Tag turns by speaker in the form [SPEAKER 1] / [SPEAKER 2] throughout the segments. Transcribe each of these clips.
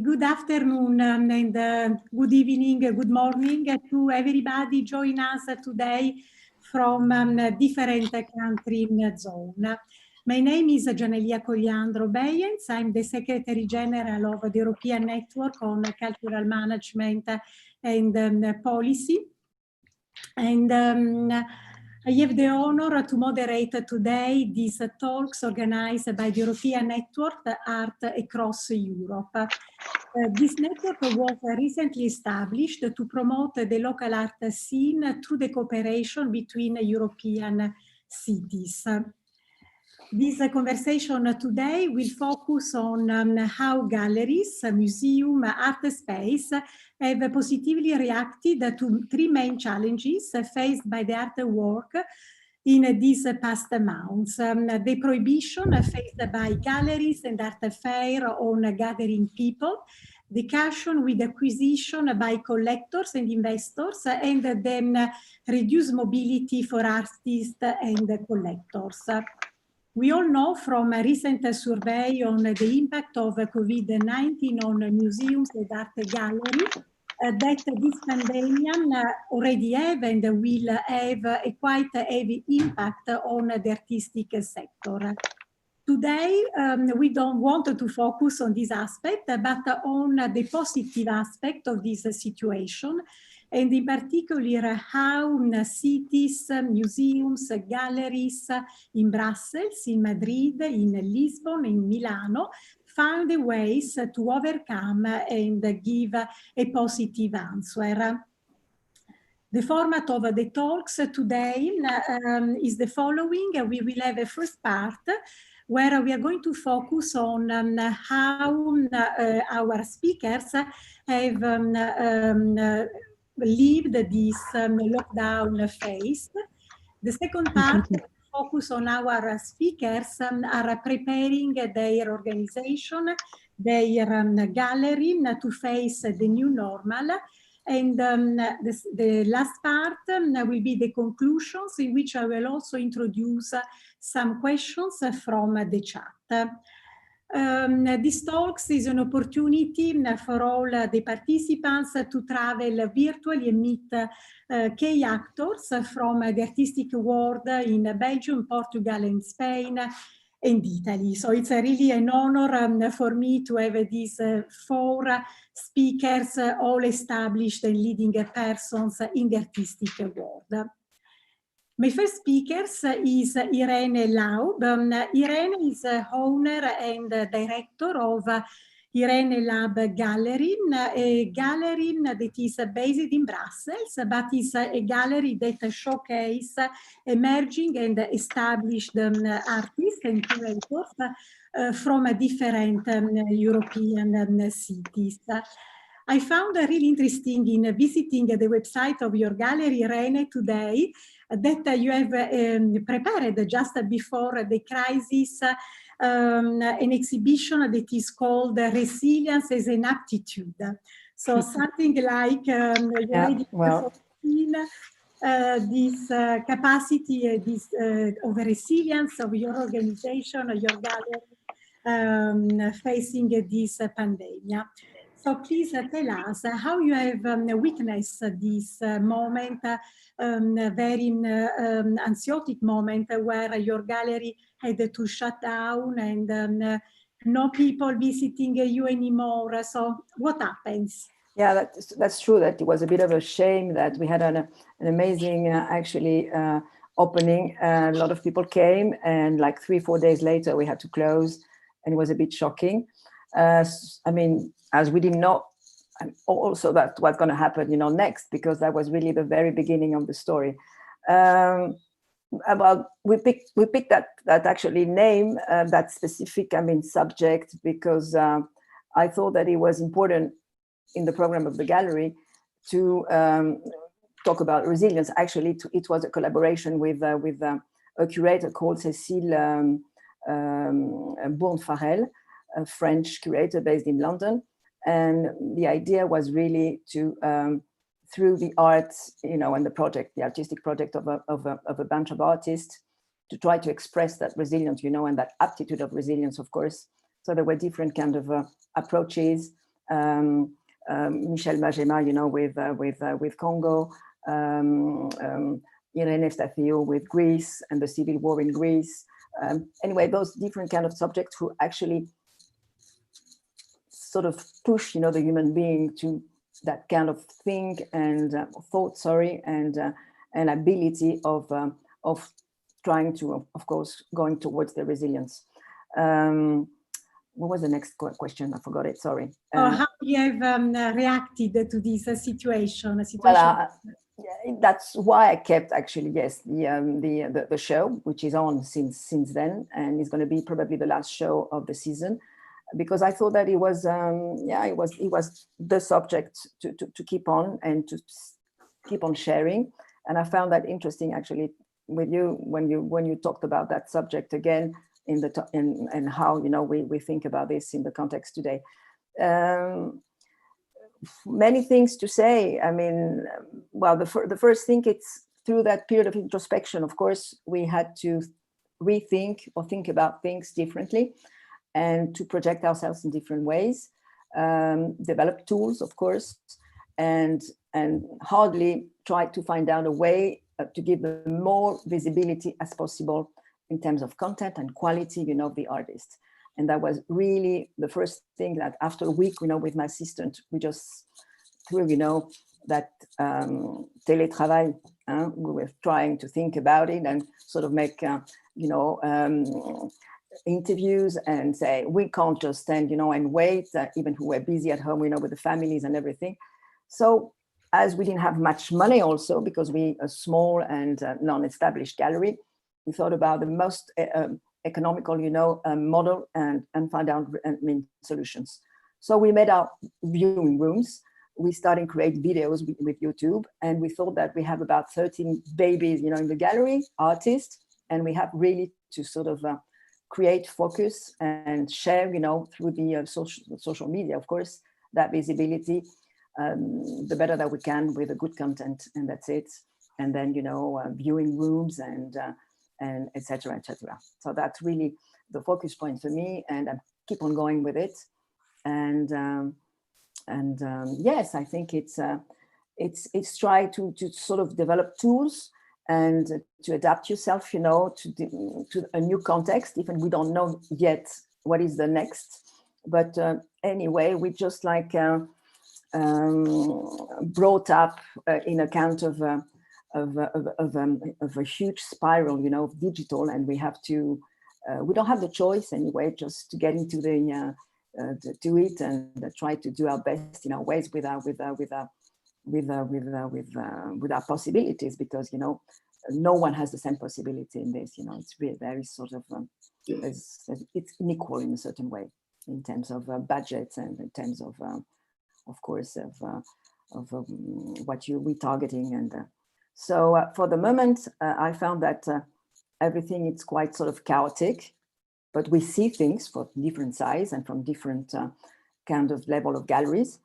[SPEAKER 1] good afternoon and good evening, good morning to everybody join us today from different country zone. My name is Gianelia Cogliandro Beyens. I'm the Secretary General of the European Network on Cultural Management and Policy. And I have the honor to moderate today these talks organized by the European Network Art Across Europe. This network was recently established to promote the local art scene through the cooperation between European cities. This conversation today will focus on how galleries, museum, art space have positively reacted to three main challenges faced by the art work in these past months. The prohibition faced by galleries and art fair on gathering people, the caution with acquisition by collectors and investors, and then reduced mobility for artists and collectors. We all know from a recent survey on the impact of COVID-19 on museums and art galleries that this pandemic already have and will have a quite heavy impact on the artistic sector. Today, we don't want to focus on this aspect, but on the positive aspect of this situation, and in particular how cities, museums, galleries in Brussels, in Madrid, in Lisbon, in Milano found ways to overcome and give a positive answer. The format of the talks today is the following. We will have a first part where we are going to focus on how our speakers have lived this lockdown phase. The second part focus on our speakers are preparing their organization, their gallery to face the new normal. And the last part will be the conclusions, in which I will also introduce some questions from the chat. This talks is an opportunity for all the participants to travel virtually and meet key actors from the artistic world in Belgium, Portugal, and Spain, and Italy. So it's really an honor for me to have these four speakers, all established and leading persons in the artistic world. My first speaker is Irène Laub. Irène is owner and director of Irène Laub Gallery, a gallery that is based in Brussels, but is a gallery that showcases emerging and established artists and curators from different European cities. I found really interesting in visiting the website of your gallery, Irène, today, that you have prepared just before the crisis an exhibition that is called Resilience as an Aptitude. So something like this capacity this, of resilience of your organization, your gallery facing this pandemic. So please tell us how you have witnessed this moment, very anxiotic moment where your gallery had to shut down and no people visiting you anymore. So what happens?
[SPEAKER 2] Yeah, that's true. That it was a bit of a shame that we had an amazing opening. A lot of people came, and like 3-4 days later we had to close, and it was a bit shocking. I mean, as we didn't know also that what's going to happen, next, because that was really the very beginning of the story. We picked that actually name, that specific, subject, because I thought that it was important in the program of the gallery to talk about resilience. Actually, it was a collaboration with a curator called Cécile Bourne-Farrell, a French curator based in London. And the idea was really to, through the art, and the project, the artistic project of a bunch of artists, to try to express that resilience, and that aptitude of resilience, of course. So there were different kind of approaches. Michel Magema, you know, with Congo, Irene Laub with Greece and the civil war in Greece. Anyway, those different kind of subjects who actually sort of push, you know, the human being to that kind of thing and thought, and ability of trying to, of course, going towards the resilience. What was the next question? I forgot it. Sorry.
[SPEAKER 1] How you have reacted to this situation?
[SPEAKER 2] Well, that's why I kept actually, yes, the show, which is on since then, and it's going to be probably the last show of the season, because I thought that it was it was the subject to keep on and to keep on sharing, and I found that interesting actually with you when you talked about that subject again and how, you know, we think about this in the context today. Many things to say. I mean, well, the first thing, it's through that period of introspection, of course, we had to rethink or think about things differently and to project ourselves in different ways, develop tools, of course, and hardly try to find out a way to give them more visibility as possible in terms of content and quality, you know, of the artist. And that was really the first thing that after a week, you know, with my assistant, we just through, you know, that télétravail, we were trying to think about it and sort of make, you know, interviews and say, we can't just stand, you know, and wait, even who were busy at home, you know, with the families and everything. So as we didn't have much money also, because we a small and non-established gallery, we thought about the most economical, you know, model and find out solutions. So we made our viewing rooms. We started to create videos with YouTube, and we thought that we have about 13 babies, you know, in the gallery, artists, and we have really to sort of create focus and share, you know, through the social media, of course, that visibility, the better that we can with the good content, and that's it. And then, you know, viewing rooms and et cetera, et cetera. So that's really the focus point for me, and I keep on going with it. And yes, I think it's try to sort of develop tools and to adapt yourself, you know, to a new context. Even we don't know yet what is the next, but anyway, we just like brought up in a kind of a huge spiral, you know, of digital, and we have to. We don't have the choice anyway, just to get into the do it and try to do our best in our ways with our possibilities, because, you know, no one has the same possibility in this. You know, it's really very sort of it's unequal in a certain way in terms of budgets and in terms of course of what we're targeting. And so for the moment, I found that everything is quite sort of chaotic, but we see things for different size and from different kind of level of galleries.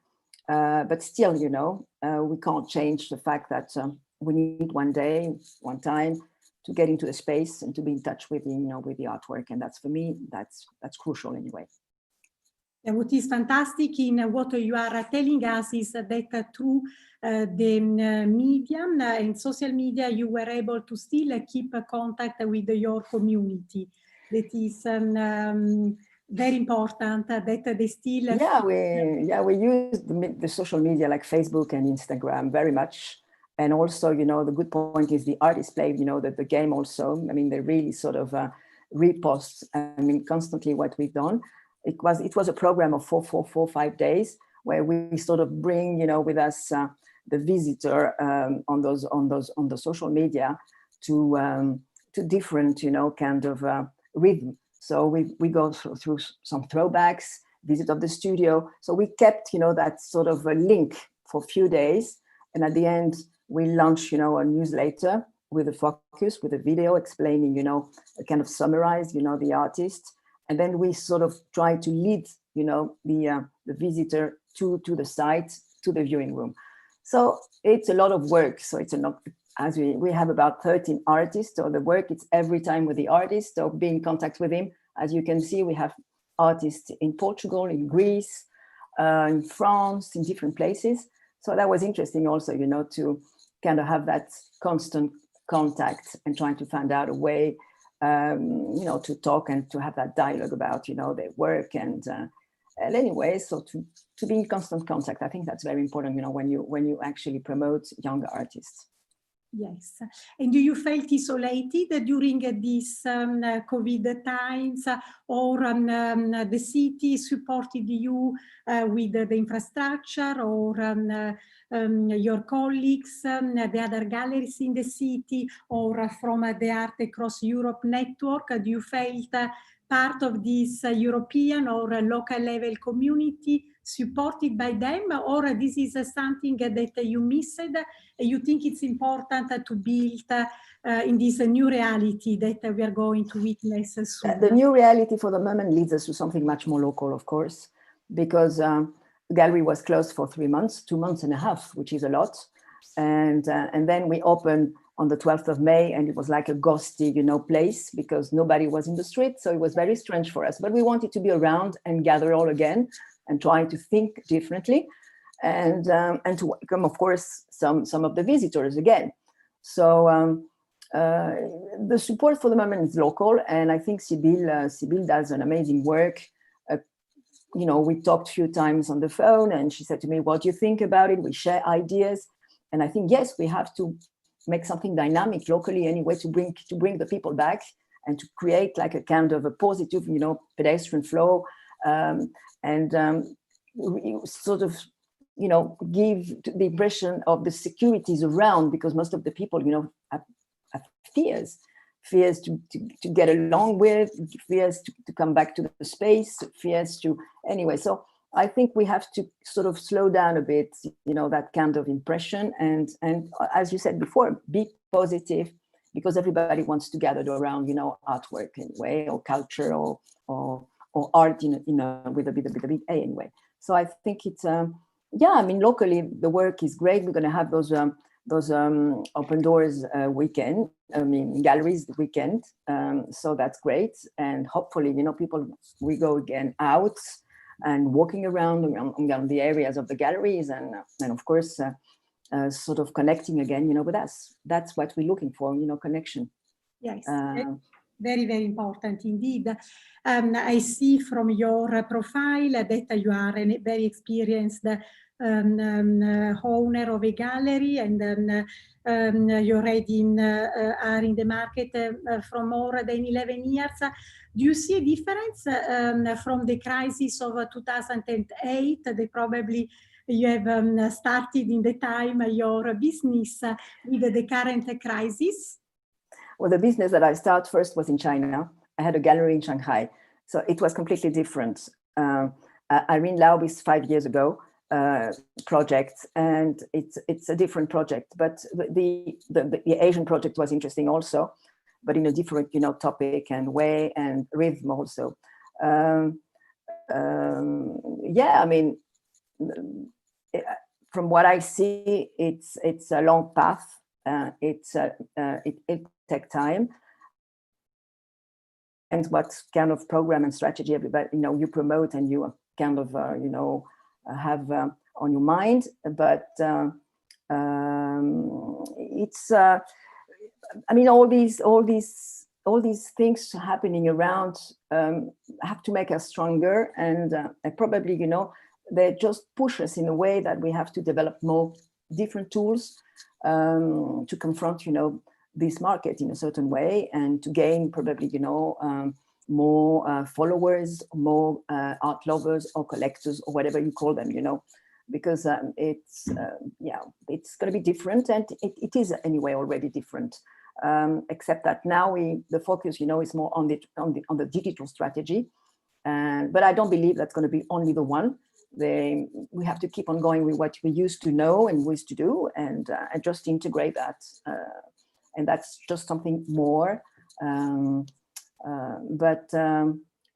[SPEAKER 2] But still, you know, we can't change the fact that we need one time to get into the space and to be in touch with the, you know, with the artwork. And that's, for me, that's crucial anyway.
[SPEAKER 1] And what is fantastic in what you are telling us is that through the media and social media, you were able to still keep contact with your community. That is very important. That they still
[SPEAKER 2] we use the social media like Facebook and Instagram very much. And also, you know, the good point is the artists play, you know, that the game also. I mean, they really sort of repost, I mean, constantly what we've done. It was a program of 5 days where we sort of bring, you know, with us the visitor on the social media to different, you know, kind of rhythm. So we go through some throwbacks, visit of the studio. So we kept, you know, that sort of a link for a few days, and at the end we launched, you know, a newsletter with a focus, with a video explaining, you know, a kind of summarize, you know, the artist. And then we sort of try to lead, you know, the visitor to the site, to the viewing room. So it's a lot of work. So it's a lot, as we have about 13 artists. So the work, it's every time with the artist, so be in contact with him. As you can see, we have artists in Portugal, in Greece, in France, in different places. So that was interesting also, you know, to kind of have that constant contact and trying to find out a way, you know, to talk and to have that dialogue about, you know, their work and anyway, so to be in constant contact, I think that's very important, you know, when you actually promote younger artists.
[SPEAKER 1] Yes. And do you felt isolated during these COVID times, or the city supported you with the infrastructure, or your colleagues, the other galleries in the city, or from the Art Across Europe network? Do you felt part of this European or local level community supported by them, or this is something that you missed? You think it's important to build in this new reality that we are going to witness soon?
[SPEAKER 2] The new reality for the moment leads us to something much more local, of course, because the gallery was closed for 3 months, 2 months and a half, which is a lot. And then we opened on the 12th of May, and it was like a ghosty, you know, place because nobody was in the street. So it was very strange for us, but we wanted to be around and gather all again and trying to think differently. And to welcome, of course, some of the visitors again. So the support for the moment is local, and I think Sibyl does an amazing work. You know, we talked a few times on the phone, and she said to me, "What do you think about it?" We share ideas, and I think yes, we have to make something dynamic locally anyway to bring the people back and to create like a kind of a positive, you know, pedestrian flow, and sort of, you know, give the impression of the securities around, because most of the people, you know, have fears to get along with, fears to come back to the space, fears to, anyway. So I think we have to sort of slow down a bit, you know, that kind of impression. And as you said before, be positive, because everybody wants to gather around, you know, artwork anyway, or culture, or art with a bit A anyway. So I think it's, yeah, I mean, locally the work is great. We're going to have those open doors weekend, I mean, galleries weekend. So that's great. And hopefully, you know, we go again out and walking around on the areas of the galleries, and of course, sort of connecting again, you know, with us. That's what we're looking for, you know, connection.
[SPEAKER 1] Yes, very, very important indeed. I see from your profile that you are a very experienced owner of a gallery, and you already are in the market for more than 11 years. Do you see a difference from the crisis of 2008? That probably you have started in the time your business with the current crisis?
[SPEAKER 2] Well, the business that I started first was in China. I had a gallery in Shanghai, so it was completely different. Irène Laub is 5 years ago project, and it's a different project. But the Asian project was interesting also, but in a different, you know, topic and way and rhythm also. Yeah, I mean, from what I see, it's a long path. It takes time. And what kind of program and strategy everybody, you know, you promote and you kind of, you know, have on your mind. But it's, I mean, all these things happening around have to make us stronger, and probably, you know, they just push us in a way that we have to develop more different tools to confront, you know, this market in a certain way, and to gain probably, you know, more followers, more art lovers or collectors or whatever you call them, you know, because it's yeah, it's going to be different, and it is anyway already different, except that now the focus, you know, is more on the digital strategy, but I don't believe that's going to be only the one. We have to keep on going with what we used to know and used to do, and just integrate that, and that's just something more. But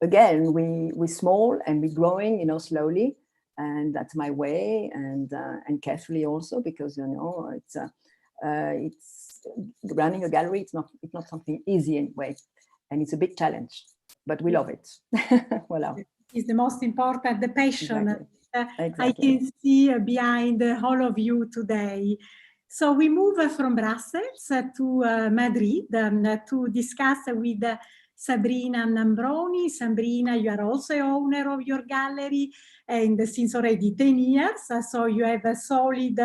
[SPEAKER 2] again, we're small and we're growing, you know, slowly, and that's my way, and carefully also, because, you know, it's running a gallery. It's not something easy anyway, and it's a big challenge, but we love it. Voilà.
[SPEAKER 1] Is the most important, the passion.
[SPEAKER 2] Exactly.
[SPEAKER 1] I can see behind all of you today. So we move from Brussels to Madrid to discuss with Sabrina Amrani. Sabrina, you are also owner of your gallery, and since already 10 years, so you have a solid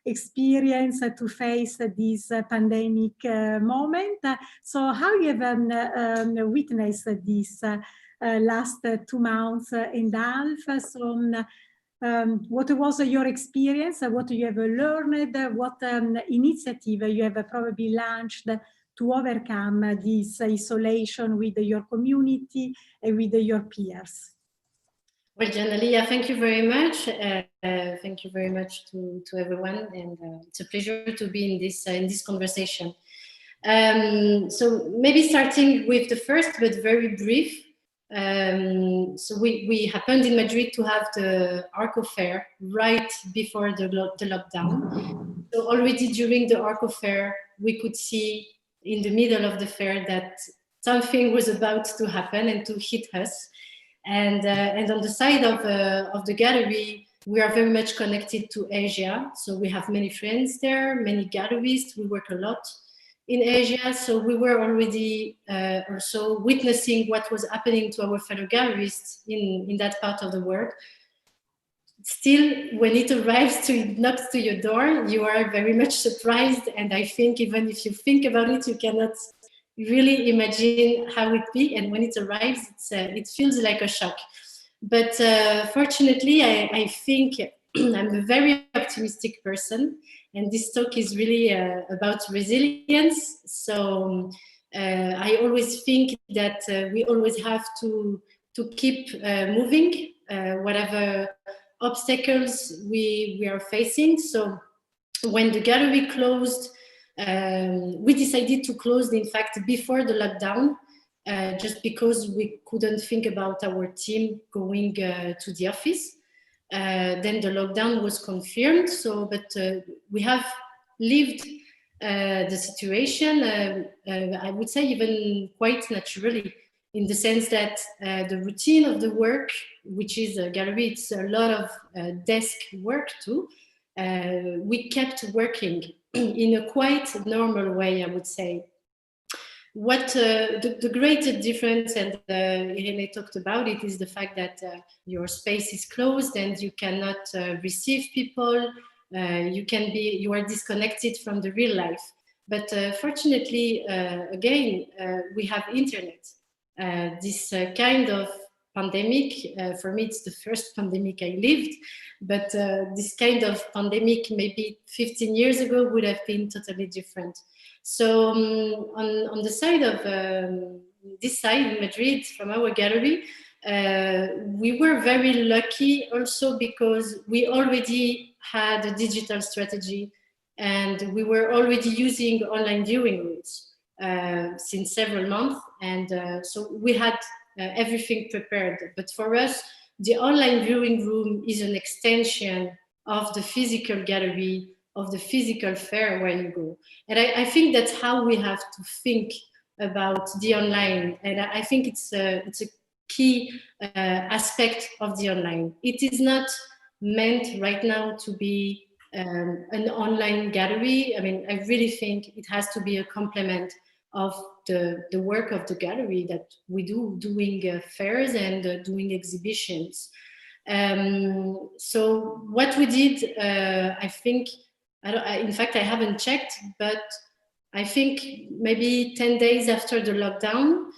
[SPEAKER 1] experience to face this pandemic moment. So how you have witnessed this last 2 months and a half? So what was your experience? What you have learned? What initiative you have probably launched to overcome this isolation with your community and with your peers?
[SPEAKER 3] Well, Giannalia, thank you very much. Thank you very much to everyone, and it's a pleasure to be in this conversation. So maybe starting with the first, but very brief. So we happened in Madrid to have the Arco Fair right before the lockdown. So already during the Arco Fair, we could see in the middle of the fair that something was about to happen and to hit us. And on the side of the gallery, we are very much connected to Asia. So we have many friends there, many gallerists. We work a lot in Asia. So we were already also witnessing what was happening to our fellow gallerists in that part of the world. Still, when it arrives knocks to your door, you are very much surprised. And I think even if you think about it, you cannot really imagine how it be, and when it arrives, it feels like a shock. But fortunately, I think I'm a very optimistic person, and this talk is really about resilience. So I always think that we always have to keep moving, whatever obstacles we are facing. So when the gallery closed, we decided to close, in fact, before the lockdown, just because we couldn't think about our team going to the office. Then the lockdown was confirmed. So, but we have lived the situation, I would say, even quite naturally, in the sense that the routine of the work, which is a gallery, it's a lot of desk work too. We kept working in a quite normal way, I would say. What the great difference, and Irene talked about it, is the fact that your space is closed and you cannot receive people. You are disconnected from the real life. But fortunately, again, we have internet. This kind of pandemic, for me, it's the first pandemic I lived, but this kind of pandemic maybe 15 years ago would have been totally different. So on the side of this side in Madrid, from our gallery, we were very lucky also because we already had a digital strategy and we were already using online viewing rooms since several months. And so we had everything prepared. But for us, the online viewing room is an extension of the physical gallery, of the physical fair where you go. And I think that's how we have to think about the online. And I think it's a key aspect of the online. It is not meant right now to be an online gallery. I mean, I really think it has to be a complement of the work of the gallery that we do, doing fairs and doing exhibitions. So what we did, I think, in fact, I haven't checked, but I think maybe 10 days after the lockdown,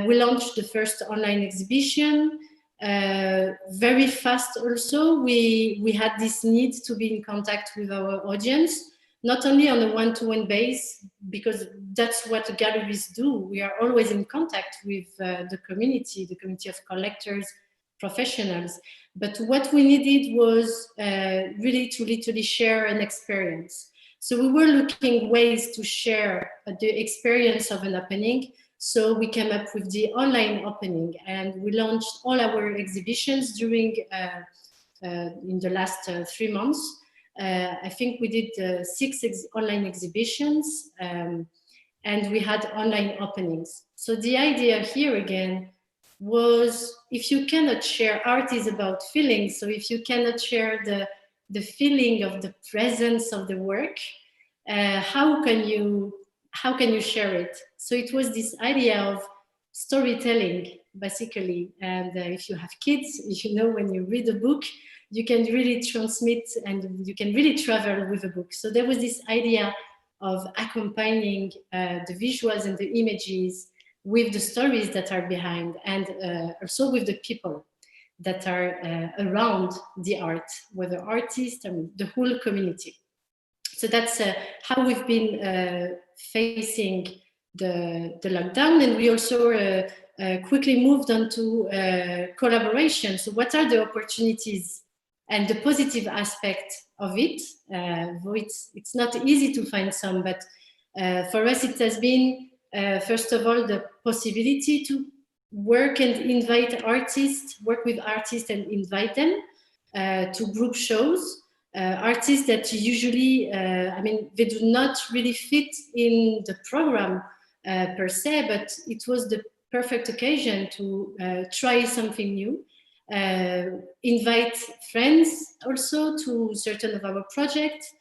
[SPEAKER 3] we launched the first online exhibition. Very fast also, we had this need to be in contact with our audience, not only on a one-to-one base, because that's what galleries do. We are always in contact with the community of collectors, professionals. But what we needed was really to literally share an experience. So we were looking ways to share the experience of an opening. So we came up with the online opening, and we launched all our exhibitions during in the last 3 months. I think we did 6 online exhibitions, and we had online openings. So the idea here again was, if you cannot share, art is about feelings. So if you cannot share the feeling of the presence of the work, how can you share it? So it was this idea of storytelling, basically. And if you have kids, you know, when you read a book, you can really transmit and you can really travel with a book. So there was this idea of accompanying the visuals and the images with the stories that are behind, and also with the people that are around the art, whether artists and the whole community. So that's how we've been facing the lockdown. And we also quickly moved on to collaboration. So what are the opportunities and the positive aspect of it? Though it's not easy to find some, but for us it has been, first of all, the possibility to work and invite artists, work with artists and invite them to group shows. Artists that usually, I mean, they do not really fit in the program per se, but it was the perfect occasion to try something new. Invite friends also to certain of our projects,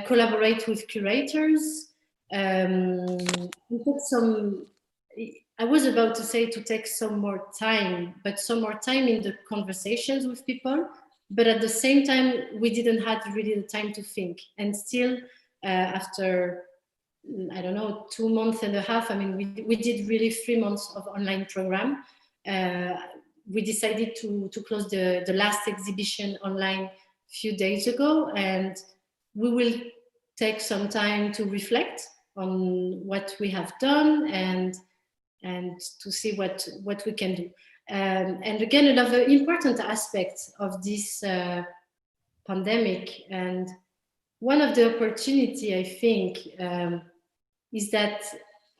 [SPEAKER 3] collaborate with curators. We took some, I was about to say to take some more time, but some more time in the conversations with people. But at the same time, we didn't have really the time to think. And still, after, I don't know, 2.5 months, I mean, we did really 3 months of online program. We decided to close the last exhibition online a few days ago, and we will take some time to reflect on what we have done and to see what we can do. And again, another important aspect of this pandemic, and one of the opportunity, I think, is that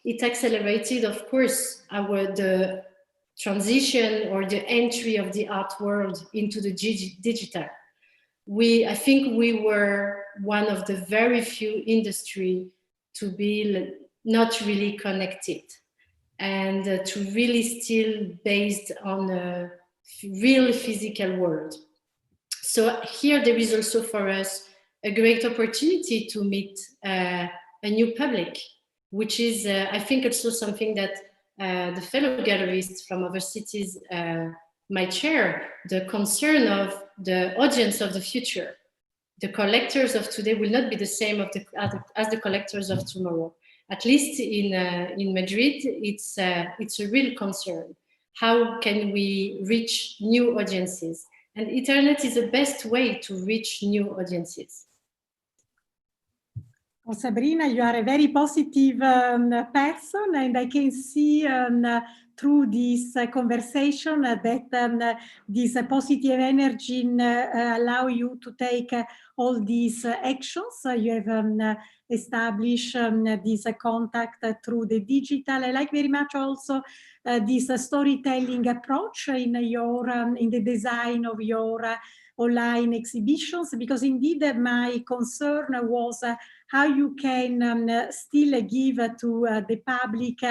[SPEAKER 3] it accelerated, of course, the transition or the entry of the art world into the digital. I think we were one of the very few industry to be not really connected, and to really still based on a real physical world. So here there is also for us a great opportunity to meet a new public, which is, I think, also something that the fellow gallerists from other cities might share, the concern of the audience of the future. The collectors of today will not be the same as the collectors of tomorrow. At least in Madrid, it's a real concern. How can we reach new audiences? And internet is the best way to reach new audiences.
[SPEAKER 1] Oh, Sabrina, you are a very positive person, and I can see through this conversation that this positive energy allow you to take all these actions. You have established this contact through the digital. I like very much also this storytelling approach in the design of your online exhibitions, because indeed my concern was how you can still give to the public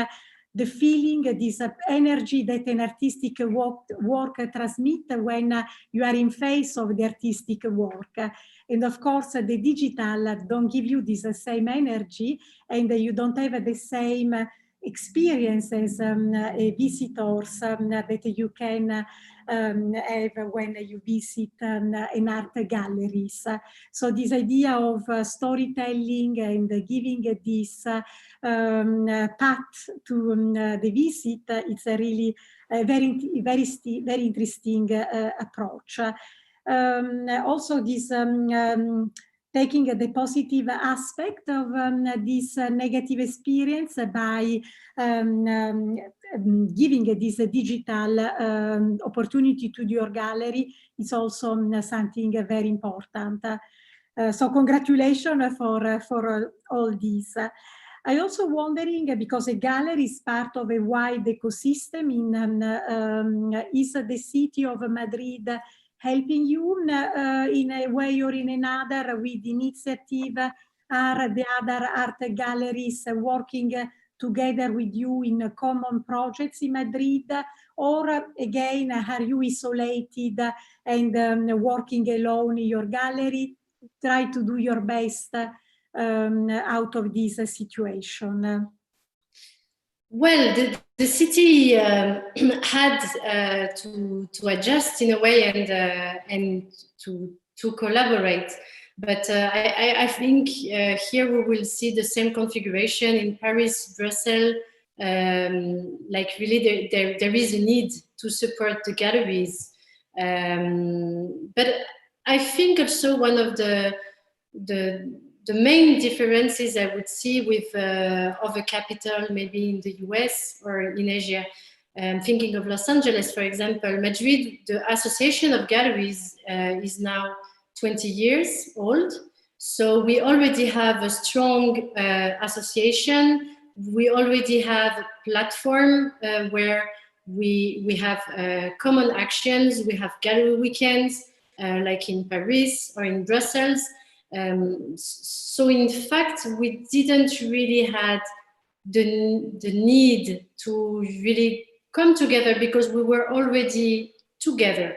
[SPEAKER 1] the feeling, this energy that an artistic work transmits when you are in face of the artistic work. And of course, the digital don't give you this same energy, and you don't have the same experiences, visitors that you can have when you visit an art galleries. So this idea of storytelling and giving this path to the visit, it's a really very interesting approach. Also this taking the positive aspect of this negative experience by giving this digital opportunity to your gallery is also something very important. So congratulations for all this. I also wondering, because a gallery is part of a wide ecosystem, is the city of Madrid helping you in a way or in another with initiative? Are the other art galleries working together with you in common projects in Madrid, or again, are you isolated and working alone in your gallery? Try to do your best out of this situation.
[SPEAKER 3] Well, the city had to adjust in a way and to collaborate. But I think here we will see the same configuration in Paris, Brussels. Like really, there is a need to support the galleries. But I think also one of the main differences I would see with other capital, maybe in the US or in Asia, thinking of Los Angeles, for example, Madrid, the Association of Galleries is now 20 years old. So we already have a strong association. We already have a platform where we have common actions. We have gallery weekends, like in Paris or in Brussels. So in fact, we didn't really had the need to really come together because we were already together.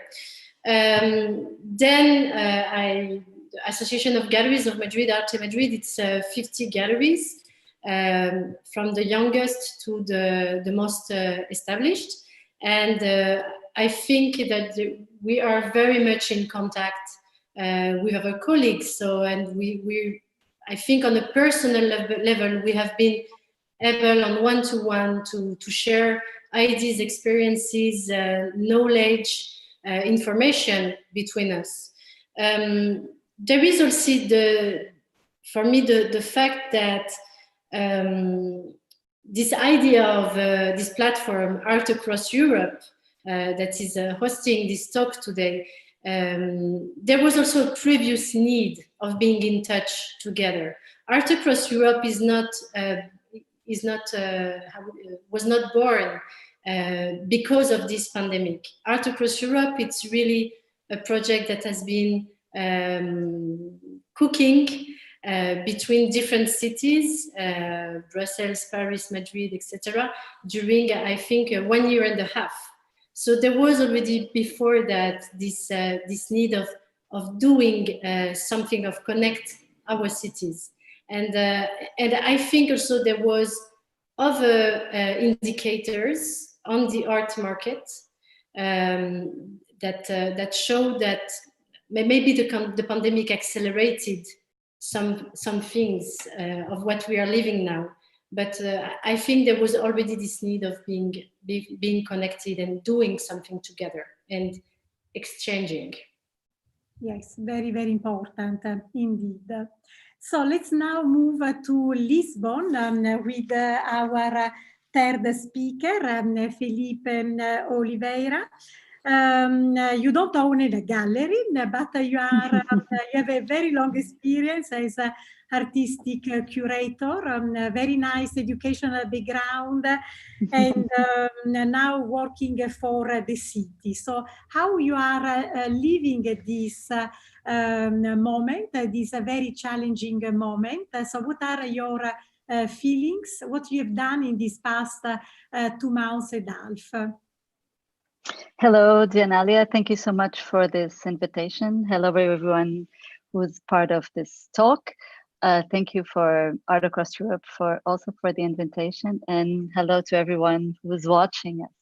[SPEAKER 3] Then the Association of Galleries of Madrid, Arte Madrid, it's 50 galleries, from the youngest to the most established. And I think that we are very much in contact with our colleagues. So, and we I think on a personal level, we have been able on one-to-one to share ideas, experiences, knowledge, information between us. There is also for me the fact that this idea of this platform, Art Across Europe, that is hosting this talk today, there was also a previous need of being in touch together. Art Across Europe was not born because of this pandemic. Art Across Europe, it's really a project that has been cooking between different cities, Brussels, Paris, Madrid, etc., during, I think, 1 year and a half. So there was already before that this need of doing something, of connect our cities. And I think also there was other indicators on the art market that showed that maybe the pandemic accelerated some things of what we are living now. But I think there was already this need of being connected and doing something together and exchanging.
[SPEAKER 1] Yes, very, very important indeed. So let's now move to Lisbon with our third speaker, Filipa Oliveira. You don't own a gallery, but you have a very long experience as an artistic curator, very nice educational background, and now working for the city. So how you are living this moment, this very challenging moment? So what are your feelings? What you have done in this past 2 months and a half?
[SPEAKER 4] Hello, Gianalia. Thank you so much for this invitation. Hello, everyone who's part of this talk. Thank you for Art Across Europe also for the invitation, and hello to everyone who's watching us.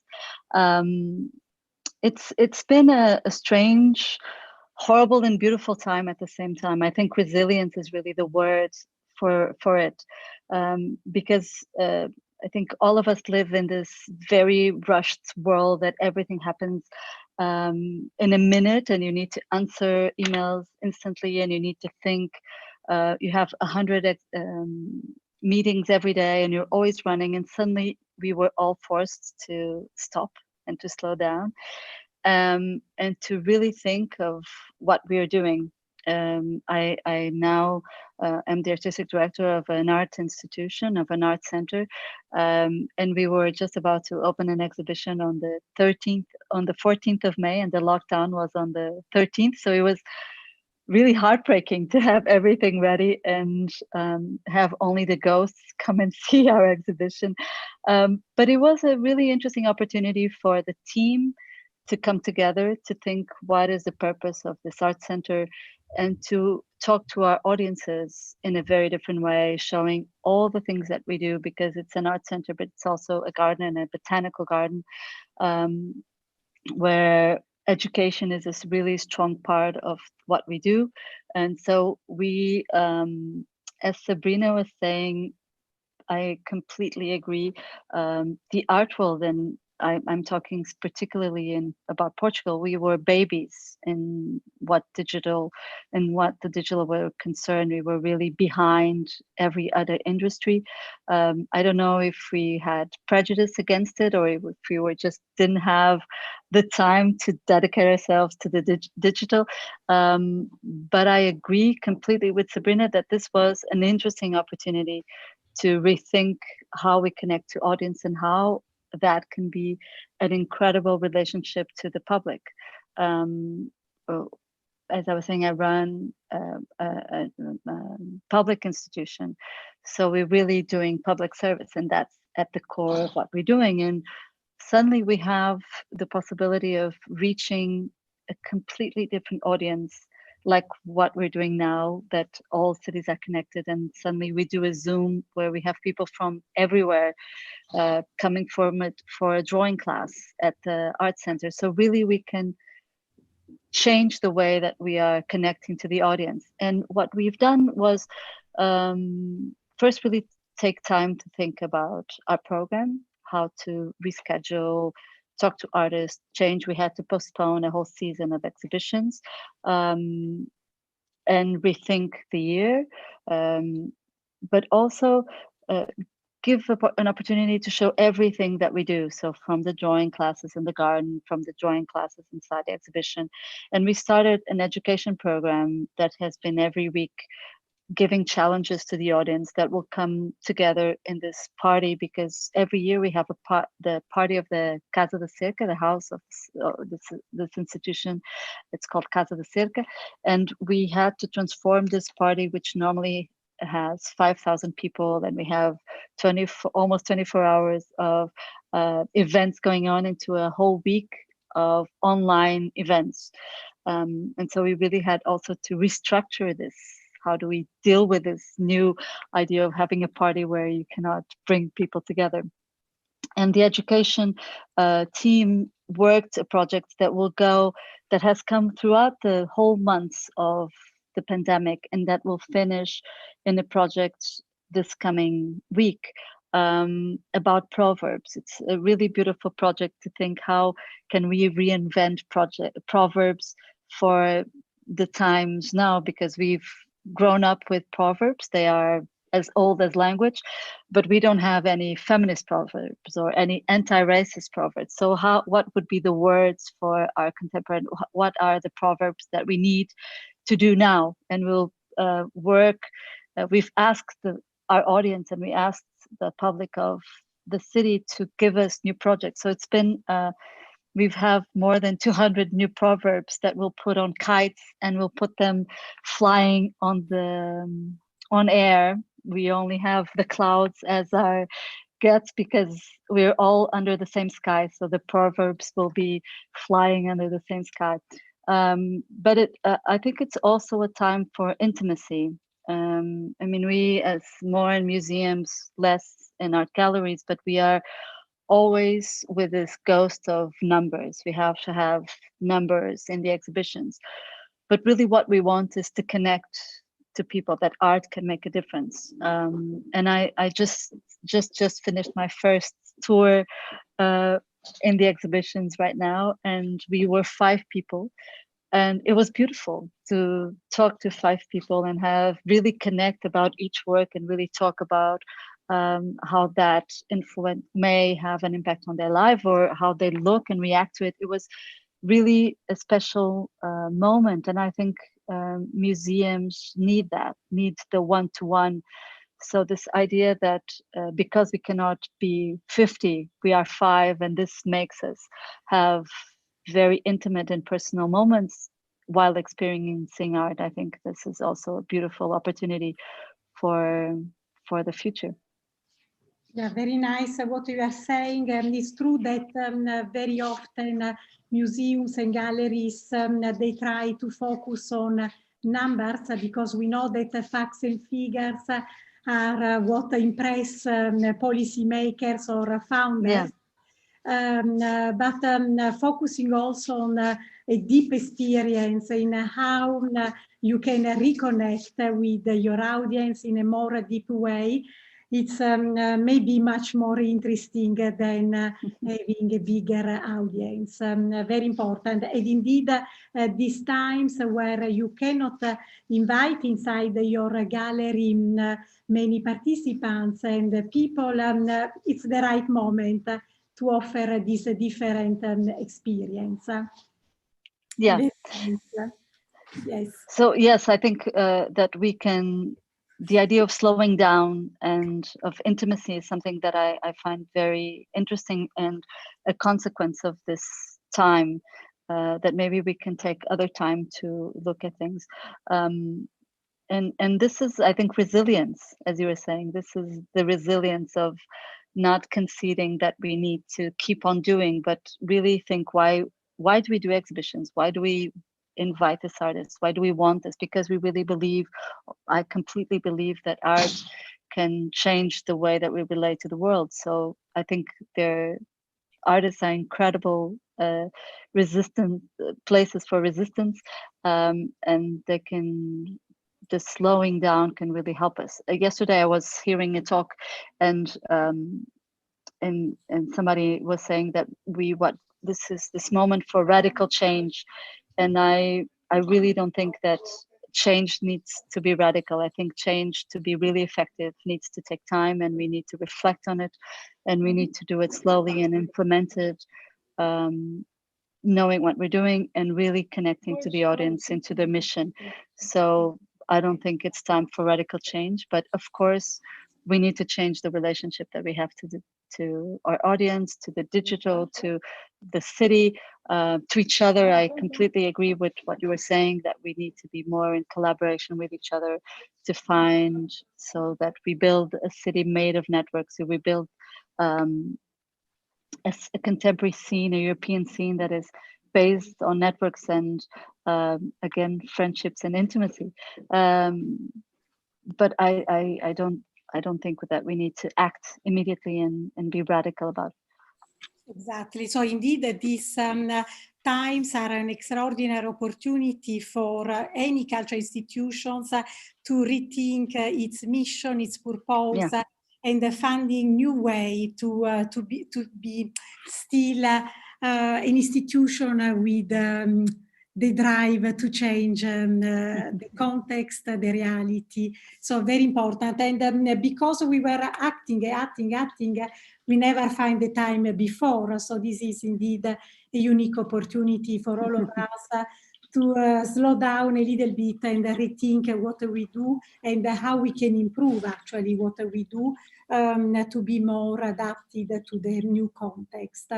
[SPEAKER 4] It's been a strange, horrible, and beautiful time at the same time. I think resilience is really the word for it, because I think all of us live in this very rushed world that everything happens in a minute, and you need to answer emails instantly, and you need to think. You have 100 meetings every day, and you're always running. And suddenly, we were all forced to stop and to slow down, and to really think of what we are doing. I now am the artistic director of an art institution, of an art center, and we were just about to open an exhibition on the 14th of May, and the lockdown was on the 13th. So it was really heartbreaking to have everything ready and have only the ghosts come and see our exhibition. But it was a really interesting opportunity for the team to come together, to think what is the purpose of this art center, and to talk to our audiences in a very different way, showing all the things that we do, because it's an art center, but it's also a garden and a botanical garden, where education is a really strong part of what we do. And so we, as Sabrina was saying, I completely agree. The art world, and I'm talking particularly about Portugal, we were babies in what the digital were concerned. We were really behind every other industry. I don't know if we had prejudice against it, or if we were just didn't have the time to dedicate ourselves to the digital. But I agree completely with Sabrina that this was an interesting opportunity to rethink how we connect to audience and how that can be an incredible relationship to the public. As I was saying, I run a public institution, so we're really doing public service, and that's at the core of what we're doing. And suddenly we have the possibility of reaching a completely different audience, like what we're doing now, that all cities are connected, and suddenly we do a Zoom where we have people from everywhere coming for a drawing class at the art center. So really we can change the way that we are connecting to the audience. And what we've done was first really take time to think about our program, how to reschedule, talk to artists, change. We had to postpone a whole season of exhibitions, and rethink the year, but also give an opportunity to show everything that we do. So from the drawing classes in the garden, from the drawing classes inside the exhibition. And we started an education program that has been every week giving challenges to the audience that will come together in this party, because every year we have the party of the Casa da Cerca, the house of this institution. It's called Casa da Cerca, and we had to transform this party, which normally has 5,000 people, and we have almost 24 hours of events going on, into a whole week of online events. And so we really had also to restructure this. How do we deal with this new idea of having a party where you cannot bring people together? And the education team worked a project that has come throughout the whole months of the pandemic, and that will finish in a project this coming week about proverbs. It's a really beautiful project to think, how can we reinvent proverbs for the times now, because we've grown up with proverbs. They are as old as language, but we don't have any feminist proverbs or any anti-racist proverbs. So what would be the words for our contemporary? What are the proverbs that we need to do now? And we'll work. We've asked our audience, and we asked the public of the city to give us new projects. So it's been we have more than 200 new proverbs that we'll put on kites, and we'll put them flying on air. We only have the clouds as our guests, because we're all under the same sky. So the proverbs will be flying under the same sky. But I think it's also a time for intimacy. I mean, we, as more in museums, less in art galleries, but we are always with this ghost of numbers. We have to have numbers in the exhibitions, but really what we want is to connect to people, that art can make a difference. And I just finished my first tour in the exhibitions right now, and we were 5 people, and it was beautiful to talk to 5 people and really connect about each work, and really talk about how that influence may have an impact on their life, or how they look and react to it. It was really a special moment, and I think museums need the one-to-one. So this idea that because we cannot be 50, we are 5, and this makes us have very intimate and personal moments, while experiencing art. I think this is also a beautiful opportunity for the future.
[SPEAKER 1] Yeah, very nice what you are saying. It's true that very often museums and galleries, they try to focus on numbers because we know that facts and figures are what impress policymakers or founders. Yeah. But focusing also on a deep experience in how you can reconnect with your audience in a more deep way. It's maybe much more interesting than having a bigger audience. Very important. And indeed, these times where you cannot invite inside your gallery many participants and people, it's the right moment to offer this different experience.
[SPEAKER 4] Yeah.
[SPEAKER 1] Yes.
[SPEAKER 4] So yes, I think that we can, the idea of slowing down and of intimacy is something that I find very interesting, and a consequence of this time that maybe we can take other time to look at things. And this is, I think, resilience, as you were saying. This is the resilience of not conceding that we need to keep on doing, but really think, why do we do exhibitions? Why do we invite this artist? Why do we want this? Because we really believe, I completely believe, that art can change the way that we relate to the world. So I think artists are incredible resistant places for resistance, and they can, the slowing down can really help us. Yesterday I was hearing a talk, and somebody was saying that this is this moment for radical change, and I really don't think that change needs to be radical. I think change, to be really effective, needs to take time, and we need to reflect on it, and we need to do it slowly and implement it, knowing what we're doing and really connecting to the audience and to the mission. So I don't think it's time for radical change, but of course we need to change the relationship that we have to our audience, to the digital, to the city, to each other. I completely agree with what you were saying, that we need to be more in collaboration with each other to find, so that we build a city made of networks, so we build a contemporary scene, a European scene that is based on networks and again, friendships and intimacy. But I don't think that we need to act immediately and be radical about it.
[SPEAKER 1] Exactly. So indeed, these times are an extraordinary opportunity for any cultural institutions to rethink its mission, its purpose,
[SPEAKER 4] Yeah.
[SPEAKER 1] and finding new way to be still an institution with the drive to change the context, the reality. So very important. And because we were acting, we never find the time before. So this is indeed a unique opportunity for all of us to slow down a little bit and rethink what we do and how we can improve actually what we do to be more adapted to the new context.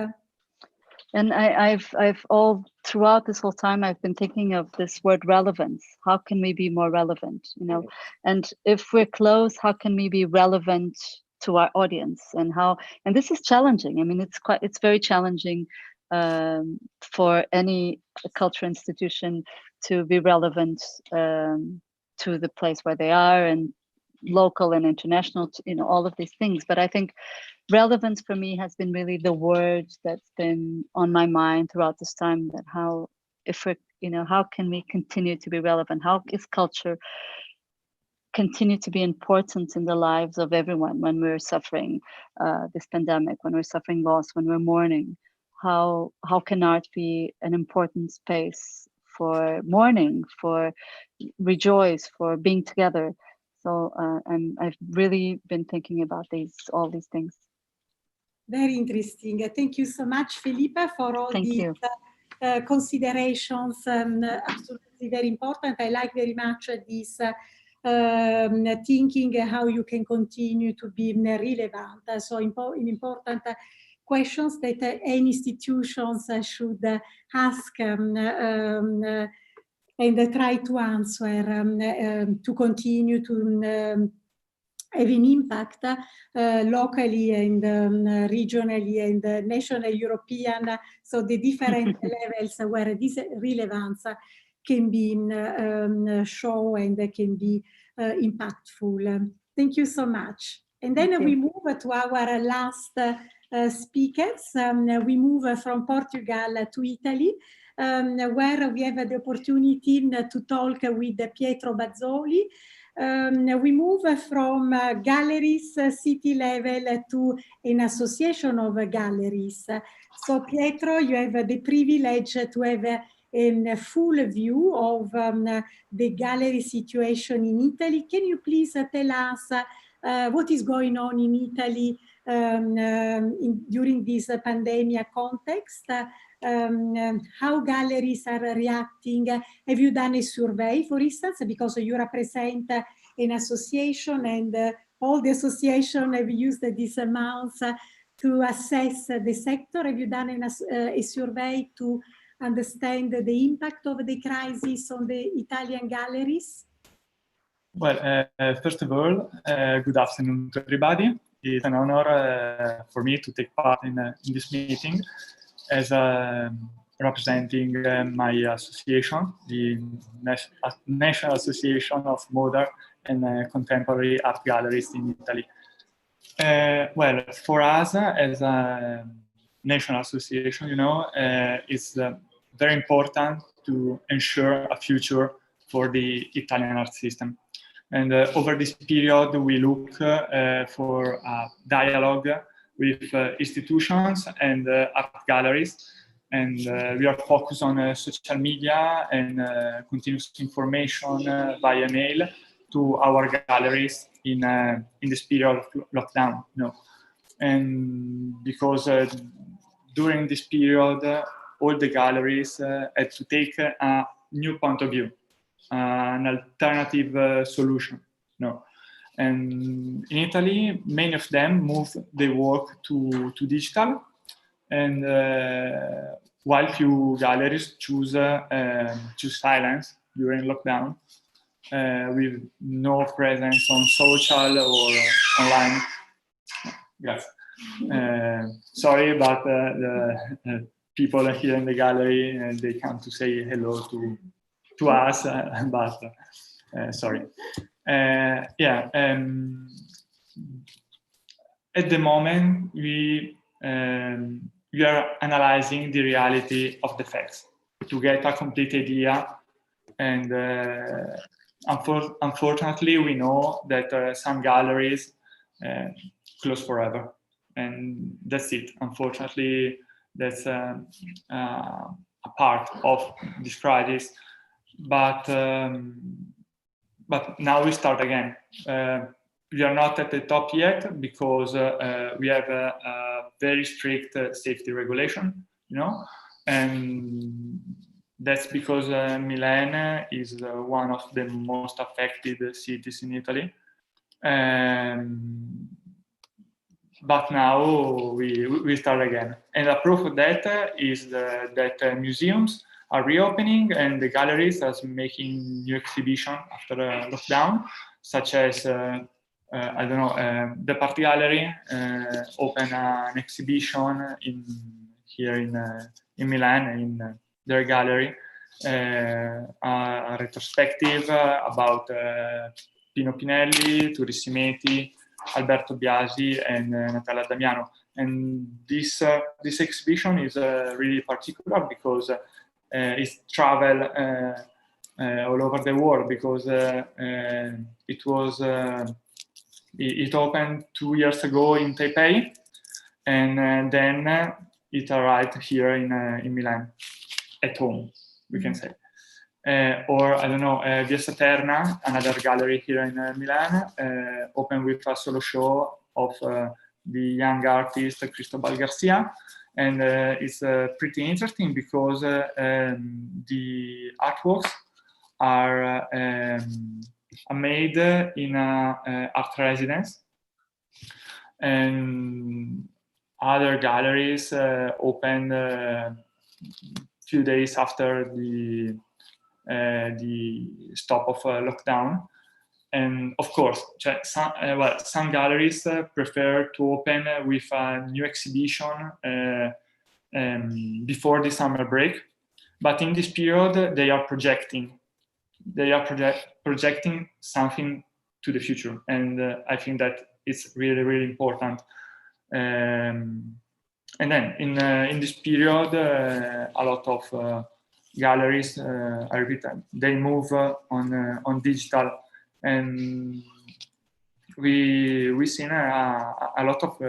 [SPEAKER 4] And I've all throughout this whole time, I've been thinking of this word relevance. How can we be more relevant? You know, and if we're close, how can we be relevant to our audience? And this is challenging. I mean, it's very challenging for any cultural institution to be relevant to the place where they are, and local and international, you know, all of these things. But I think relevance for me has been really the word that's been on my mind throughout this time, that how can we continue to be relevant? How is culture continue to be important in the lives of everyone when we're suffering this pandemic, when we're suffering loss, when we're mourning? How can art be an important space for mourning, for rejoice, for being together? So and I've really been thinking about all these things.
[SPEAKER 1] Very interesting. Thank you so much, Filipa, for all these considerations. Absolutely very important. I like very much this thinking how you can continue to be relevant. So important questions that any institutions should ask and try to answer, to continue to have an impact locally and regionally and national, European, so the different levels where this relevance can be shown and can be impactful. Thank you so much. And then we move to our last speakers. We move from Portugal to Italy, where we have the opportunity to talk with Pietro Bazzoli. We move from galleries, city level, to an association of galleries. So Pietro, you have the privilege to have a full view of the gallery situation in Italy. Can you please tell us what is going on in Italy during this pandemic context? How galleries are reacting? Have you done a survey, for instance, because you represent an association, and all the association have used these amounts to assess the sector? Have you done a survey to understand the impact of the crisis on the Italian galleries?
[SPEAKER 5] Well, first of all, good afternoon to everybody. It's an honor for me to take part in this meeting as representing my association, the National Association of Modern and Contemporary Art Galleries in Italy. Well, for us as a national association, it's very important to ensure a future for the Italian art system. And over this period, we look for a dialogue with institutions and art galleries. And we are focused on social media and continuous information via mail to our galleries in this period of lockdown. And because during this period, all the galleries had to take a new point of view, an alternative solution. And in Italy, many of them moved their work to digital, and while few galleries choose silence during lockdown, with no presence on social or online. Yes. Sorry, but the people here in the gallery, they come to say hello to us, but sorry. Yeah. At the moment, we are analyzing the reality of the facts to get a complete idea. And unfortunately, we know that some galleries close forever, and that's it. Unfortunately, that's a part of this crisis. But now we start again. We are not at the top yet because we have a very strict safety regulation, and that's because Milan is one of the most affected cities in Italy. But now we start again. And a proof of that is that museums are reopening and the galleries are making new exhibitions after lockdown, such as, the Party Gallery opened an exhibition here in Milan, in their gallery, a retrospective about Pino Pinelli, Turissimeti, Alberto Biasi, and Natalia Damiano. And this exhibition is really particular because it's travel all over the world, because it opened 2 years ago in Taipei, and then it arrived here in Milan, at home, we can say. Or, Via Saterna, another gallery here in Milan, opened with a solo show of the young artist Cristobal Garcia. And it's pretty interesting because the artworks are made in an art residence. And other galleries opened few days after the the stop of lockdown. And of course, some galleries prefer to open with a new exhibition before the summer break. But in this period, they are projecting something to the future. And I think that it's really, really important. And then in this period, a lot of galleries, I repeat, they move on digital. And we've seen a lot of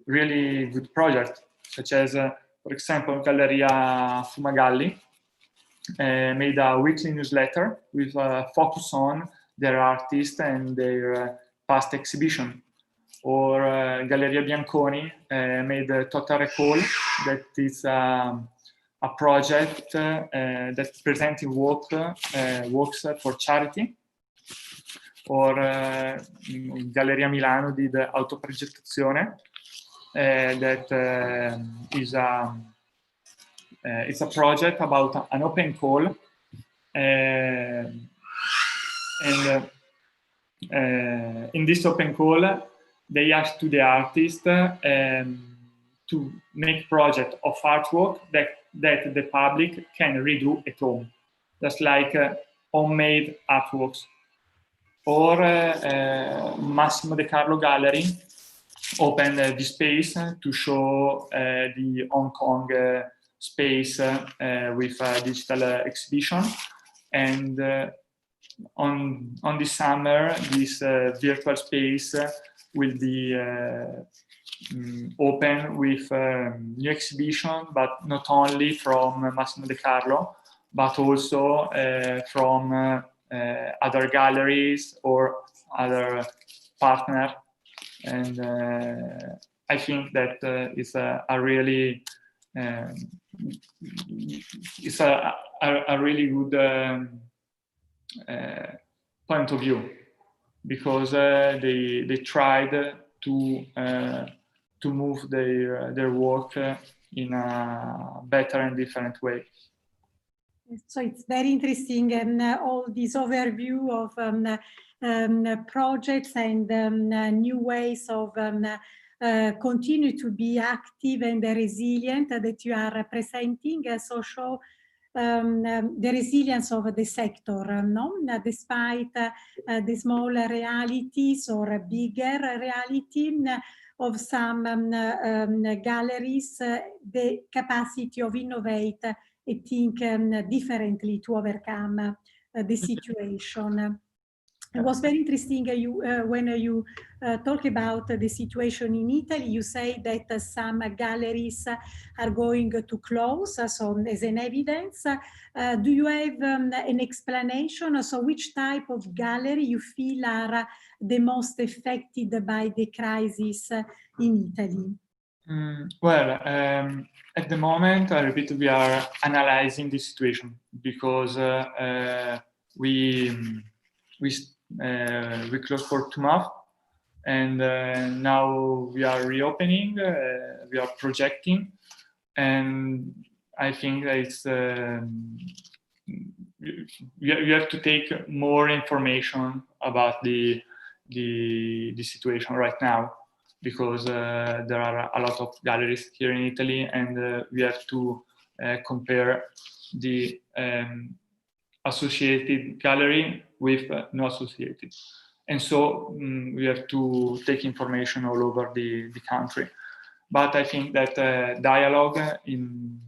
[SPEAKER 5] really good projects, such as, for example, Galleria Fumagalli made a weekly newsletter with a focus on their artists and their past exhibition. Or Galleria Bianconi made a Total Recall, that is a project that's presenting works for charity. Or Galleria Milano did Autoprogettazione, that is it's a project about an open call, and in this open call, they ask to the artist to make project of artwork that the public can redo at home, just like homemade artworks. Or Massimo De Carlo Gallery opened the space to show the Hong Kong space with a digital exhibition. And on this summer, this virtual space will be open with new exhibition, but not only from Massimo De Carlo, but also from other galleries or other partners. And I think that it's a really it's a really good point of view, because they tried to move their work in a better and different way.
[SPEAKER 1] So it's very interesting, and all this overview of projects and new ways of continue to be active and resilient that you are presenting. So show the resilience of the sector, no? Despite the smaller realities or bigger reality of some galleries, the capacity of innovate and think differently to overcome the situation. It was very interesting when you talk about the situation in Italy. You say that some galleries are going to close, so as an evidence. Do you have an explanation? So which type of gallery you feel are the most affected by the crisis in Italy?
[SPEAKER 5] Well, at the moment, I repeat, we are analyzing the situation, because we closed for 2 months, and now we are reopening. We are projecting, and I think that it's you have to take more information about the situation right now, because there are a lot of galleries here in Italy, and we have to compare the associated gallery with no associated. And so we have to take information all over the country. But I think that dialogue in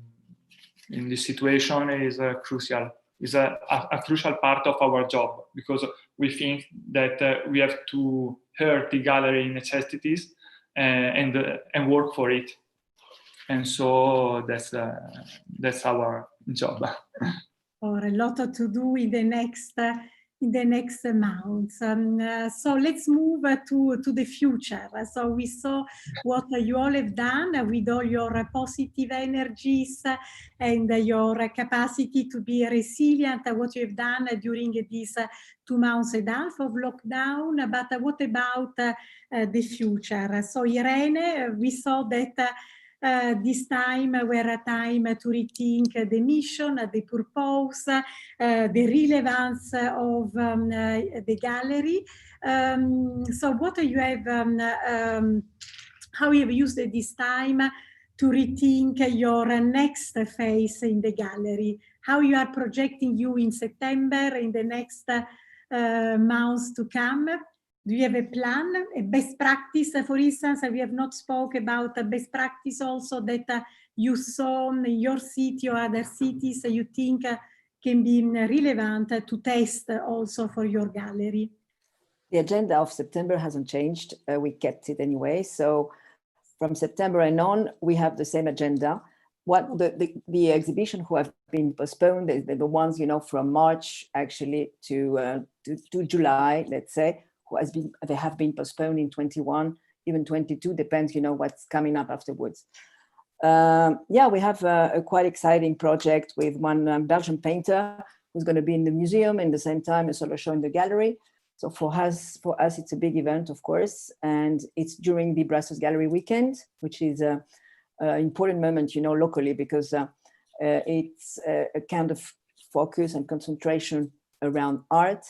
[SPEAKER 5] this situation is crucial. Is a crucial part of our job, because we think that we have to hear the gallery necessities and work for it. And so that's our job.
[SPEAKER 1] Or a lot to do in the next months. So let's move to the future. So we saw what you all have done with all your positive energies and your capacity to be resilient, what you have done during these 2 months and a half of lockdown. But what about the future? So Irene, we saw that this time were a time to rethink the mission, the purpose, the relevance of the gallery. So what you have, how you have used this time to rethink your next phase in the gallery, how you are projecting you in September, in the next months to come. Do you have a plan, a best practice, for instance? We have not spoke about a best practice also that you saw in your city or other cities you think can be relevant to test also for your gallery.
[SPEAKER 2] The agenda of September hasn't changed. We kept it anyway. So from September and on, we have the same agenda. What the exhibition who have been postponed, the ones, you know, from March actually to July, let's say, they have been postponed in 21, even 22, depends, you know, what's coming up afterwards. Yeah, we have a quite exciting project with one Belgian painter who's going to be in the museum and at the same time a solo show in the gallery. So for us, it's a big event, of course, and it's during the Brussels Gallery weekend, which is an important moment, you know, locally, because it's a kind of focus and concentration around art.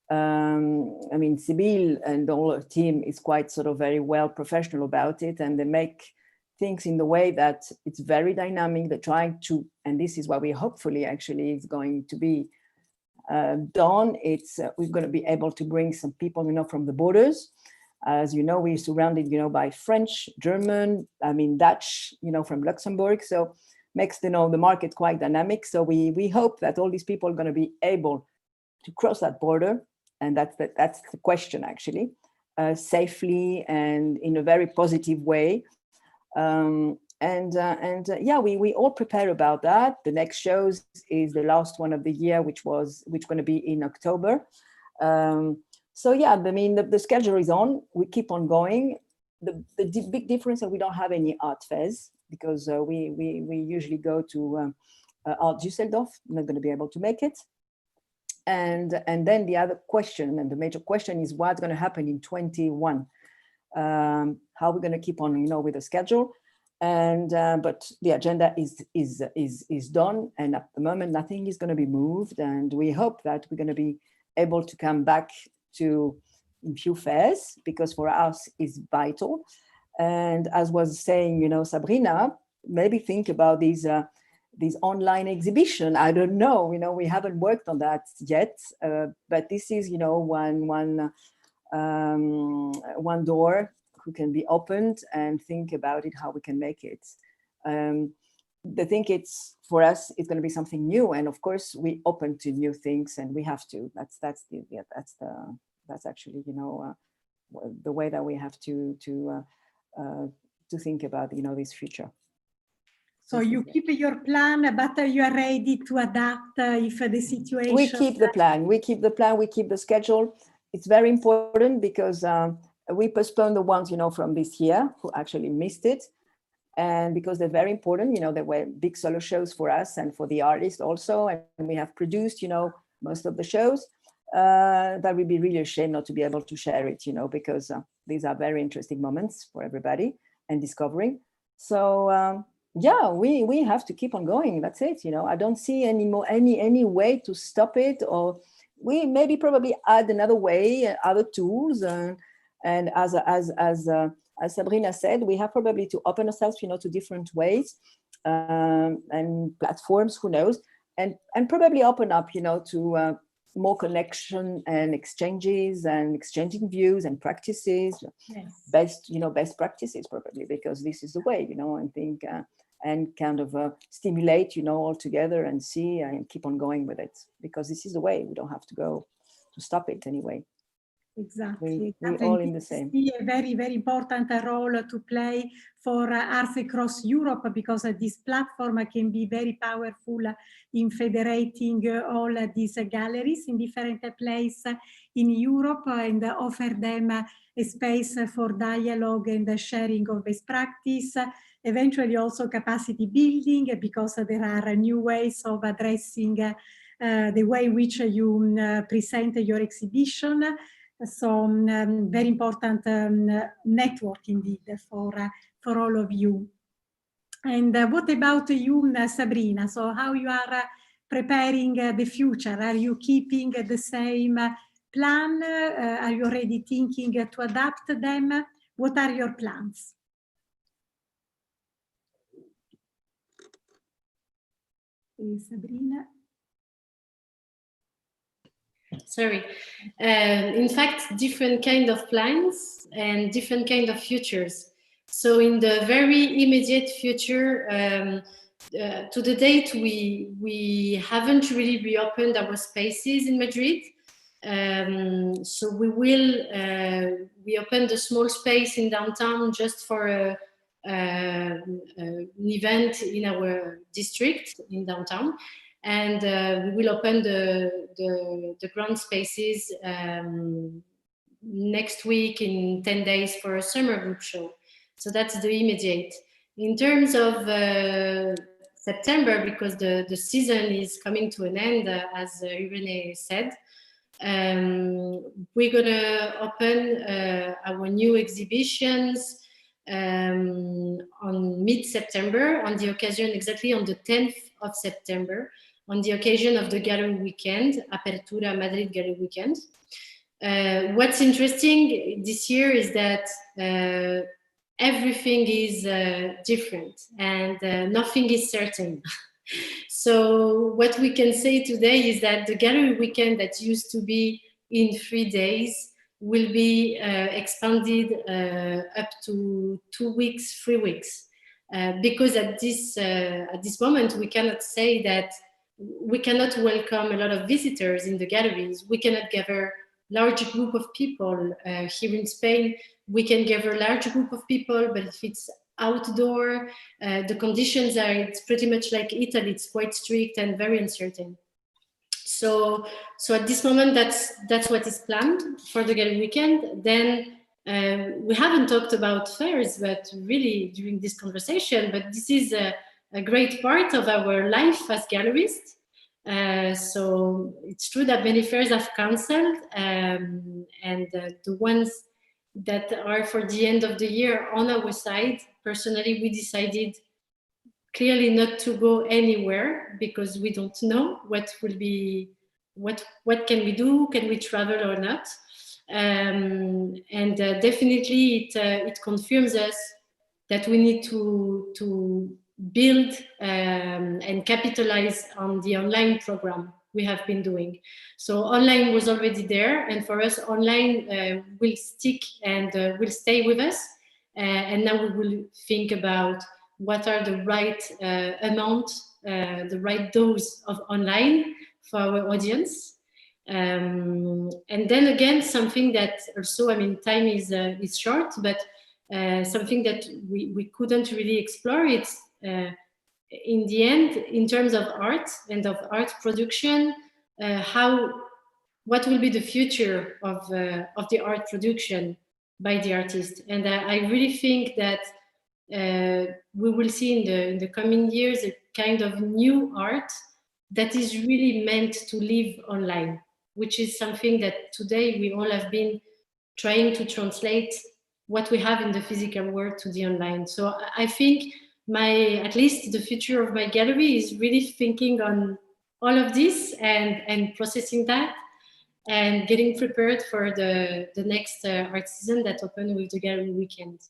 [SPEAKER 2] I mean, Sibyl and the whole team is quite sort of very well professional about it, and they make things in the way that it's very dynamic. They're trying to, and this is what we hopefully actually is going to be done. It's we're going to be able to bring some people, you know, from the borders. As you know, we're surrounded, you know, by French, German, I mean, Dutch, you know, from Luxembourg. So makes, you know, the market quite dynamic. So we hope that all these people are going to be able to cross that border. And that's the question, actually, safely and in a very positive way. Yeah, we all prepare about that. The next shows is the last one of the year, which going to be in October. So yeah, I mean, the schedule is on. We keep on going. The big difference is we don't have any art fairs because we usually go to Art Düsseldorf. I'm not going to be able to make it. And then the other question, and the major question, is what's going to happen in 21. How we're going to keep on, you know, with the schedule. And but the agenda is done, and at the moment nothing is going to be moved, and we hope that we're going to be able to come back to a few fairs, because for us it's vital. And as was saying, you know, Sabrina, maybe think about these online exhibition. I don't know, you know, we haven't worked on that yet, but this is, you know, one door who can be opened, and think about it, how we can make it. I think it's, for us, it's going to be something new, and of course we open to new things, and we have to. That's actually, you know, the way that we have to think about, you know, this future.
[SPEAKER 1] So you keep your plan, but you are ready to adapt if the situation.
[SPEAKER 2] We keep the plan. We keep the plan. We keep the schedule. It's very important because we postponed the ones, you know, from this year who actually missed it. And because they're very important, you know, they were big solo shows for us and for the artists also. And we have produced, you know, most of the shows. That would be really a shame not to be able to share it, you know, because these are very interesting moments for everybody and discovering. So yeah, we have to keep on going. That's it. You know, I don't see any way to stop it, or we maybe probably add another way, other tools. And as Sabrina said, we have probably to open ourselves, you know, to different ways and platforms, who knows, and probably open up, you know, to more connection and exchanges and exchanging views and practices. Yes. Best practices probably, because this is the way, you know, I think, and kind of stimulate, you know, all together and see and keep on going with it, because this is the way. We don't have to go to stop it anyway.
[SPEAKER 1] Exactly.
[SPEAKER 2] We're all in the same.
[SPEAKER 1] A very, very important role to play for arts across Europe, because this platform can be very powerful in federating all these galleries in different places in Europe, and offer them a space for dialogue and sharing of best practice, eventually also capacity building, because there are new ways of addressing the way in which you present your exhibition. So very important network indeed for all of you. And what about you, Sabrina? So how you are preparing the future? Are you keeping the same plan? Are you already thinking to adapt them? What are your plans? Sabrina?
[SPEAKER 3] Sorry. In fact, different kind of plans and different kind of futures. So in the very immediate future, to the date, we haven't really reopened our spaces in Madrid. So we will reopen the small space in downtown just for an event in our district in downtown. And we will open the ground spaces next week in 10 days for a summer group show. So that's the immediate. In terms of September, because the season is coming to an end, as Irene said, we're gonna open our new exhibitions on mid-September, on the occasion, exactly on the 10th of September, on the occasion of the gallery weekend, Apertura Madrid Gallery Weekend. What's interesting this year is that everything is different and nothing is certain. So what we can say today is that the gallery weekend that used to be in 3 days will be expanded up to 2 weeks, 3 weeks. Because at this moment, we cannot say that we cannot welcome a lot of visitors in the galleries. We cannot gather large group of people. Here in Spain, we can gather a large group of people, but if it's outdoor, the conditions are, it's pretty much like Italy, it's quite strict and very uncertain. So at this moment, that's what is planned for the gallery weekend. Then we haven't talked about fairs, but really during this conversation, but this is a great part of our life as gallerists. So it's true that many fairs have cancelled, and the ones that are for the end of the year on our side, personally, we decided clearly not to go anywhere because we don't know what will be, what can we do, can we travel or not? And definitely it confirms us that we need to build and capitalize on the online program we have been doing. So online was already there, and for us online will stick and will stay with us. And now we will think about what are the right amount, the right dose of online for our audience. And then again, something that also, I mean, time is short, but something that we couldn't really explore, it's in the end, in terms of art and of art production, what will be the future of the art production by the artist? And I really think that we will see in the coming years a kind of new art that is really meant to live online, which is something that today we all have been trying to translate what we have in the physical world to the online. So I think at least the future of my gallery is really thinking on all of this and processing that and getting prepared for the next art season that open with the gallery weekend,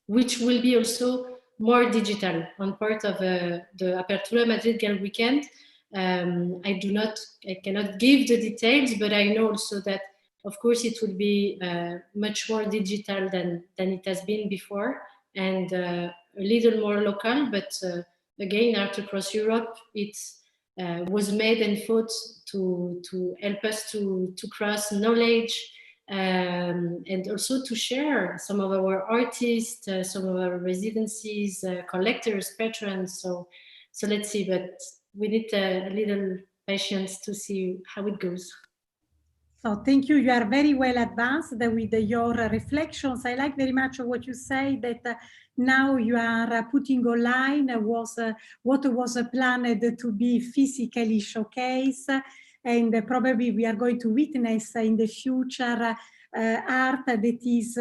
[SPEAKER 3] which will be also more digital on part of the Apertura Madrid Gallery Weekend. I cannot give the details, but I know also that, of course, it will be much more digital than it has been before, and a little more local. But again, Art Across Europe, it was made and thought to help us to cross knowledge and also to share some of our artists, some of our residencies, collectors, patrons. So let's see, but we need a little patience to see how it goes.
[SPEAKER 1] So thank you. You are very well advanced with your reflections. I like very much what you say, that now you are putting online what was planned to be physically showcased, and probably we are going to witness in the future art that is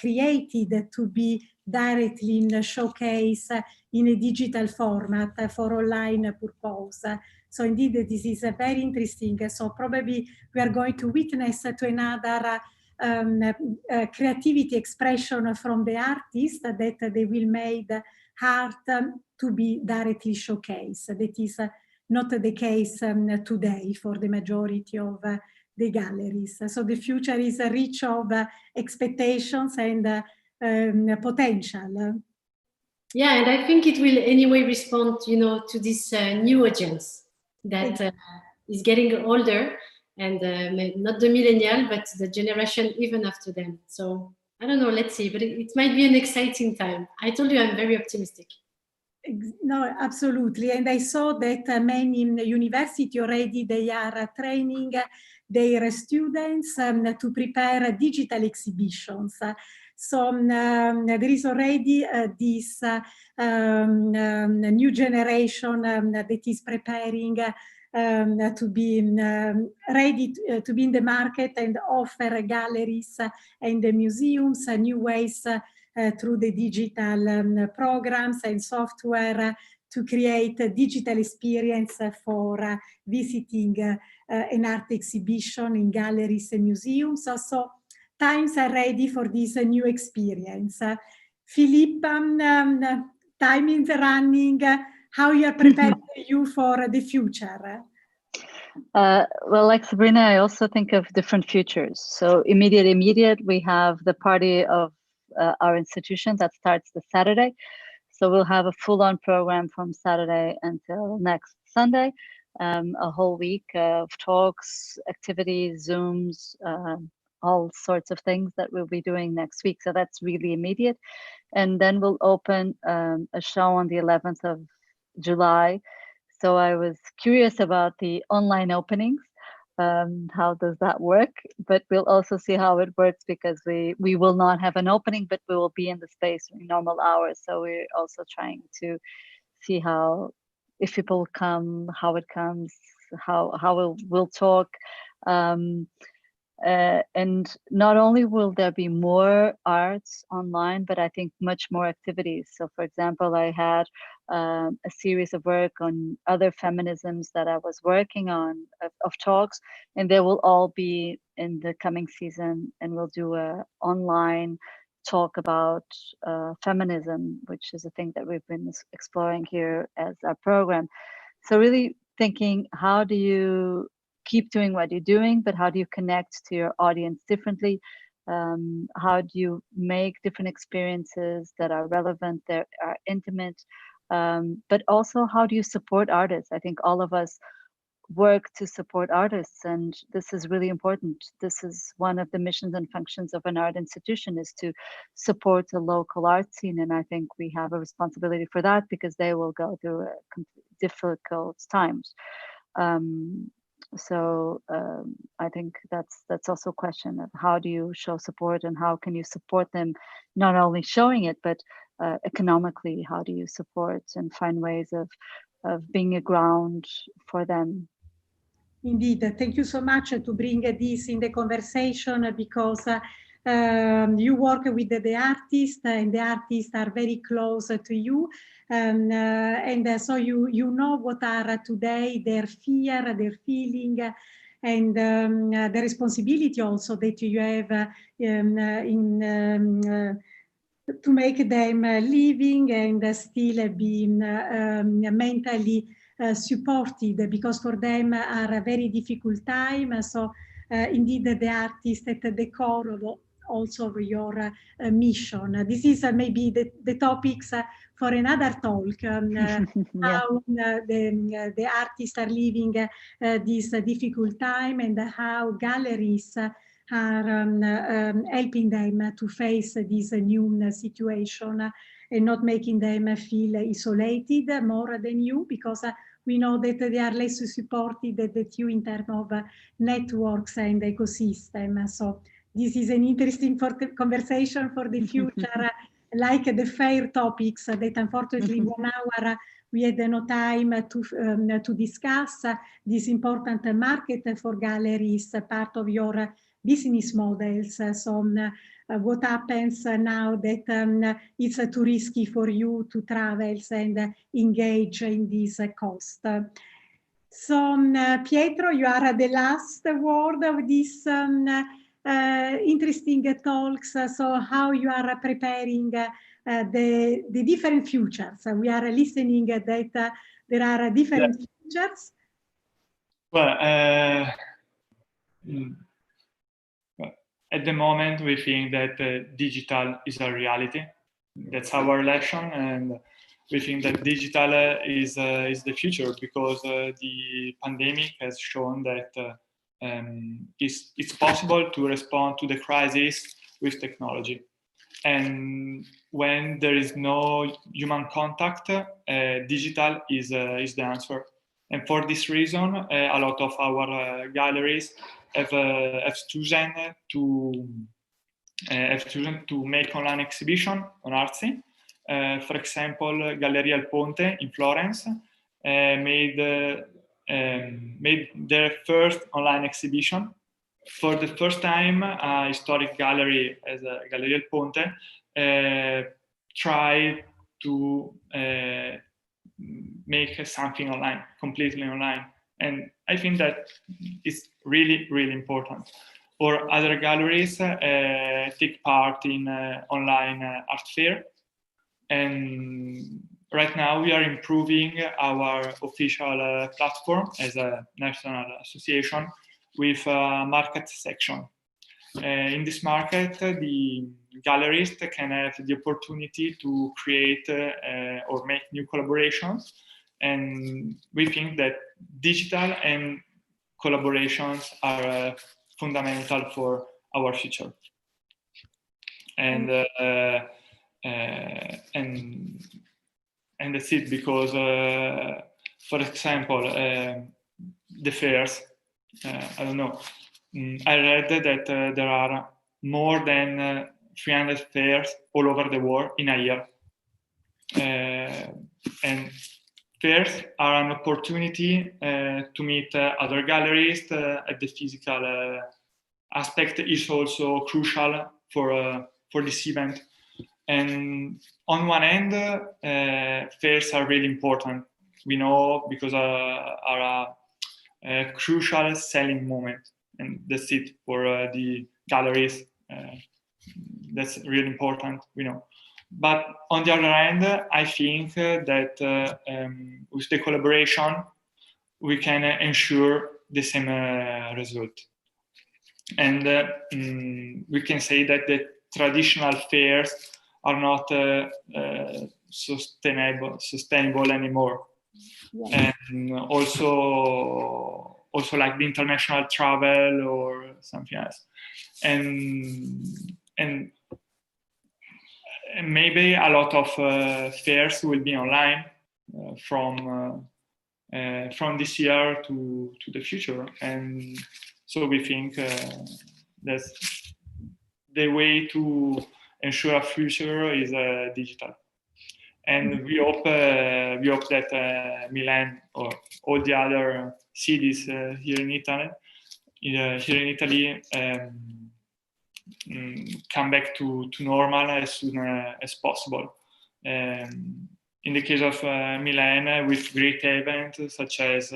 [SPEAKER 1] created to be directly showcase in a digital format for online purpose. So indeed, this is very interesting. So probably we are going to witness to another creativity expression from the artists that they will make art to be directly showcased. That is not the case today for the majority of the galleries. So the future is rich of expectations and potential.
[SPEAKER 3] Yeah, and I think it will anyway respond, you know, to this new audience that is getting older, and not the millennial, but the generation even after them. So I don't know, let's see, but it might be an exciting time. I told you I'm very optimistic.
[SPEAKER 1] No, absolutely. And I saw that many universities already, they are training their students to prepare digital exhibitions. So there is already this new generation that is preparing to be ready to be in the market and offer galleries and the museums new ways through the digital programs and software to create a digital experience for visiting an art exhibition in galleries and museums. So times are ready for this new experience. Filipa, time is running. How you are preparing you for the future?
[SPEAKER 4] Well, like Sabrina, I also think of different futures. So immediate, we have the party of our institution that starts this Saturday. So we'll have a full-on program from Saturday until next Sunday, a whole week of talks, activities, Zooms, all sorts of things that we'll be doing next week. So that's really immediate. And then we'll open a show on the 11th of July. So I was curious about the online openings. How does that work? But we'll also see how it works, because we will not have an opening, but we will be in the space in normal hours. So we're also trying to see how, if people come, how it comes, how we'll talk. And not only will there be more arts online, but I think much more activities. So for example, I had a series of work on other feminisms that I was working on of talks, and they will all be in the coming season, and we'll do a online talk about feminism, which is a thing that we've been exploring here as our program. So really thinking, how do you keep doing what you're doing, but how do you connect to your audience differently? How do you make different experiences that are relevant, that are intimate, but also how do you support artists? I think all of us work to support artists, and this is really important. This is one of the missions and functions of an art institution, is to support the local art scene, and I think we have a responsibility for that, because they will go through difficult times. So I think that's also a question of how do you show support, and how can you support them, not only showing it, but economically, how do you support and find ways of being a ground for them?
[SPEAKER 1] Indeed, thank you so much to bring this in the conversation, because you work with the artists, and the artists are very close to you. And so you know what are today their fear, their feeling, and the responsibility also that you have to make them living and still be mentally supported, because for them are a very difficult time. So indeed the artist at the core of also of your mission. This is maybe the topics for another talk,
[SPEAKER 4] Yeah.
[SPEAKER 1] how the artists are living this difficult time, and how galleries are helping them to face this new situation, and not making them feel isolated more than you, because we know that they are less supported than you in terms of networks and ecosystem. So this is an interesting conversation for the future, like the fair topics that unfortunately 1 hour we had no time to discuss. This important market for galleries, part of your business models. What happens now that it's too risky for you to travel and engage in this cost. So Pietro, you are the last word of this interesting talks. So how you are preparing the different futures? We are listening that there are different futures.
[SPEAKER 5] Well, at the moment, we think that digital is a reality. That's our election, and we think that digital is the future, because the pandemic has shown that it's possible to respond to the crisis with technology. And when there is no human contact, digital is the answer. And for this reason, a lot of our galleries have chosen to make online exhibition on Artsy. For example, Galleria El Ponte in Florence made their first online exhibition. For the first time, a historic gallery as Galleria El Ponte tried to make something online, completely online. And I think that it's really, really important. Or other galleries take part in online art fair. And right now we are improving our official platform as a national association with a market section. In this market, the gallerist can have the opportunity to create or make new collaborations. And we think that digital and collaborations are fundamental for our future. And that's it, because, for example, the fairs, I don't know, I read that there are more than 300 fairs all over the world in a year. And fairs are an opportunity to meet other galleries. At the physical aspect is also crucial for this event. And on one end, fairs are really important. We know, because are a crucial selling moment, and that's it for the galleries. That's really important, we know. But on the other hand, I think that with the collaboration, we can ensure the same result. And we can say that the traditional fairs are not sustainable anymore. Yeah. And also like the international travel or something else. And maybe a lot of fairs will be online from this year to the future. And so we think that's the way to ensure a future is digital. And we hope that Milan or all the other cities here in Italy come back to normal as soon as possible. In the case of Milan, with great events such as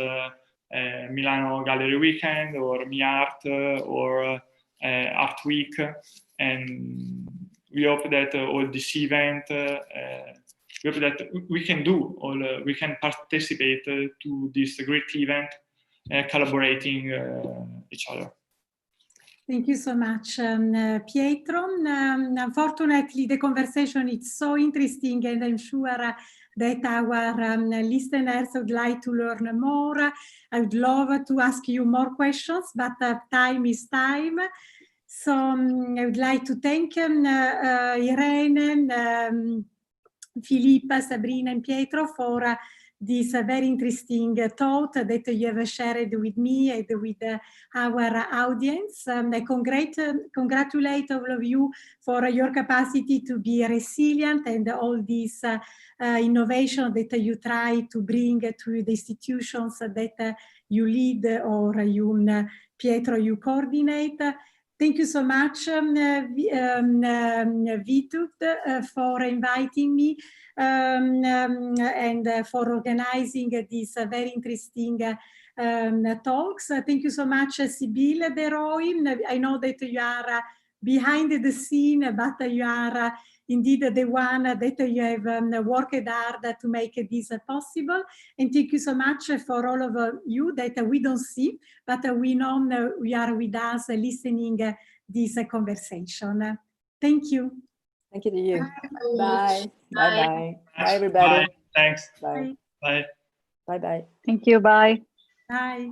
[SPEAKER 5] Milano Gallery Weekend or Mi-Art or Art Week, and we hope that all this event, we hope that we can we can participate to this great event, collaborating each other.
[SPEAKER 1] Thank you so much, Pietro. Unfortunately, the conversation is so interesting, and I'm sure that our listeners would like to learn more. I would love to ask you more questions, but time is time. So I would like to thank Irene, Filipa, Sabrina, and Pietro for this very interesting thought that you have shared with me and with our audience. I congratulate all of you for your capacity to be resilient and all this innovation that you try to bring to the institutions that you lead or you, Pietro, you coordinate. Thank you so much, Vitut, for inviting me and for organizing these very interesting talks. Thank you so much, Sibylle de Roy. I know that you are behind the scene, but you are indeed the one that you have worked hard to make this possible. And thank you so much for all of you that we don't see, but we know we are with us listening this conversation. Thank you.
[SPEAKER 2] Thank you to you.
[SPEAKER 3] Bye.
[SPEAKER 2] Bye. Bye. Bye, everybody.
[SPEAKER 5] Bye. Thanks.
[SPEAKER 2] Bye.
[SPEAKER 5] Bye.
[SPEAKER 2] Bye. Bye.
[SPEAKER 4] Thank you. Bye.
[SPEAKER 1] Bye.